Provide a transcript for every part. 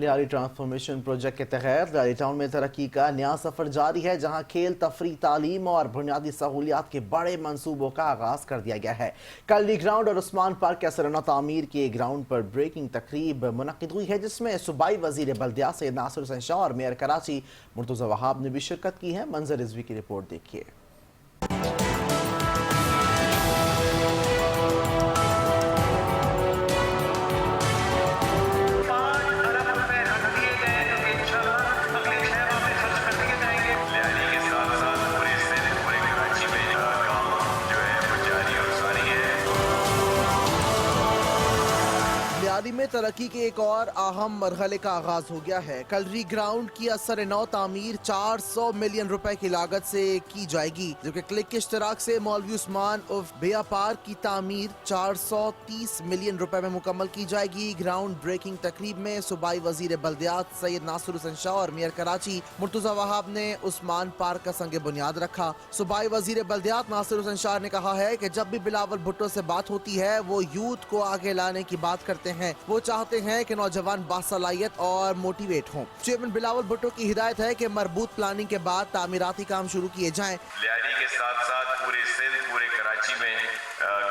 Lyari transformation project کے تحت Lyari town میں ترقی کا نیا سفر جاری ہے، جہاں کھیل، تفریح، تعلیم اور بنیادی سہولیات کے بڑے منصوبوں کا آغاز کر دیا گیا ہے۔ کل لی گراؤنڈ اور عثمان پارک کے اثر نو تعمیر کے گراؤنڈ پر بریکنگ تقریب منعقد ہوئی ہے، جس میں صوبائی وزیر بلدیات سید ناصر حسین شاہ اور میئر کراچی مرتضی وہاب نے بھی شرکت کی ہے۔ منظر رضوی کی رپورٹ دیکھیے۔ لیاری میں ترقی کے ایک اور اہم مرحلے کا آغاز ہو گیا ہے۔ کل ری گراؤنڈ کی اثر نو تعمیر 400 ملین روپے کی لاگت سے کی جائے گی، جبکہ کلک کے اشتراک سے مولوی عثمان اف بیا پارک کی تعمیر 430 ملین روپے میں مکمل کی جائے گی۔ گراؤنڈ بریکنگ تقریب میں صوبائی وزیر بلدیات سید ناصر حسین شاہ اور میئر کراچی مرتضی وہاب نے عثمان پارک کا سنگ بنیاد رکھا۔ صوبائی وزیر بلدیات ناصر حسین شاہ نے کہا ہے کہ جب بھی بلاول بھٹو سے بات ہوتی ہے وہ یوتھ کو آگے لانے کی بات کرتے ہیں، وہ چاہتے ہیں کہ نوجوان باصلاحیت اور موٹیویٹ ہوں۔ چیئرمین بلاول بھٹو کی ہدایت ہے کہ مربوط پلاننگ کے بعد تعمیراتی کام شروع کیے جائیں۔ لیاری کے ساتھ ساتھ پورے سندھ، پورے کراچی میں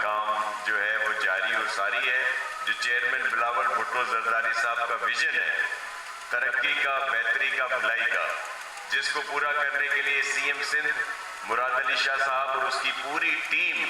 کام جو ہے وہ جاری اور ساری ہے۔ جو چیئرمین بلاول بھٹو زرداری صاحب کا ویژن ہے ترقی کا، بہتری کا، بھلائی کا، جس کو پورا کرنے کے لیے سی ایم سندھ مراد علی شاہ صاحب اور اس کی پوری ٹیم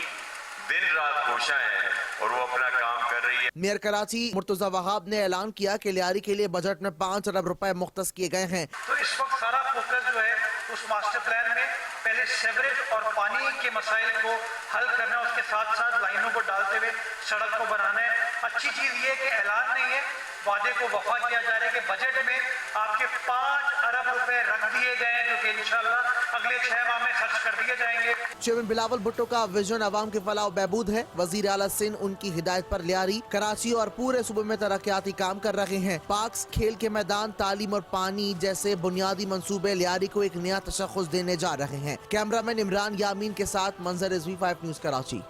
دن رات کوشاں ہیں اور وہ اپنا کام کر رہی ہے۔ میئر کراچی مرتضی وہاب نے اعلان کیا کہ لیاری کے لیے بجٹ میں 5 ارب روپے مختص کیے گئے ہیں۔ تو اس وقت سارا فوکس جو ہے اس ماسٹر پلان میں پہلے سیوریج اور پانی کے مسائل کو حل کرنا ہے، اس کے ساتھ ساتھ لائنوں کو ڈالتے ہوئے سڑک کو بنانا ہے۔ اچھی چیز یہ ہے کہ اعلان نہیں ہے، وعدے کو وفا کیا جا رہا ہے کہ بجٹ میں آپ کے 5 ارب روپے رکھ دیے گئے ہیں، جو کہ انشاءاللہ اگلے 6 ماہ میں خرچ کر دیے جائیں گے۔ چیئرمین بلاول بھٹو کا ویژن عوام کی فلاح و بہبود ہے۔ وزیر اعلیٰ سندھ ان کی ہدایت پر لیاری، کراچی اور پورے صوبے میں ترقیاتی کام کر رہے ہیں۔ پارکس، کھیل کے میدان، تعلیم اور پانی جیسے بنیادی منصوبے لیاری کو ایک نیا تشخص دینے جا رہے ہیں۔ کیمرہ مین عمران یامین کے ساتھ منظر رضوی 5 نیوز کراچی۔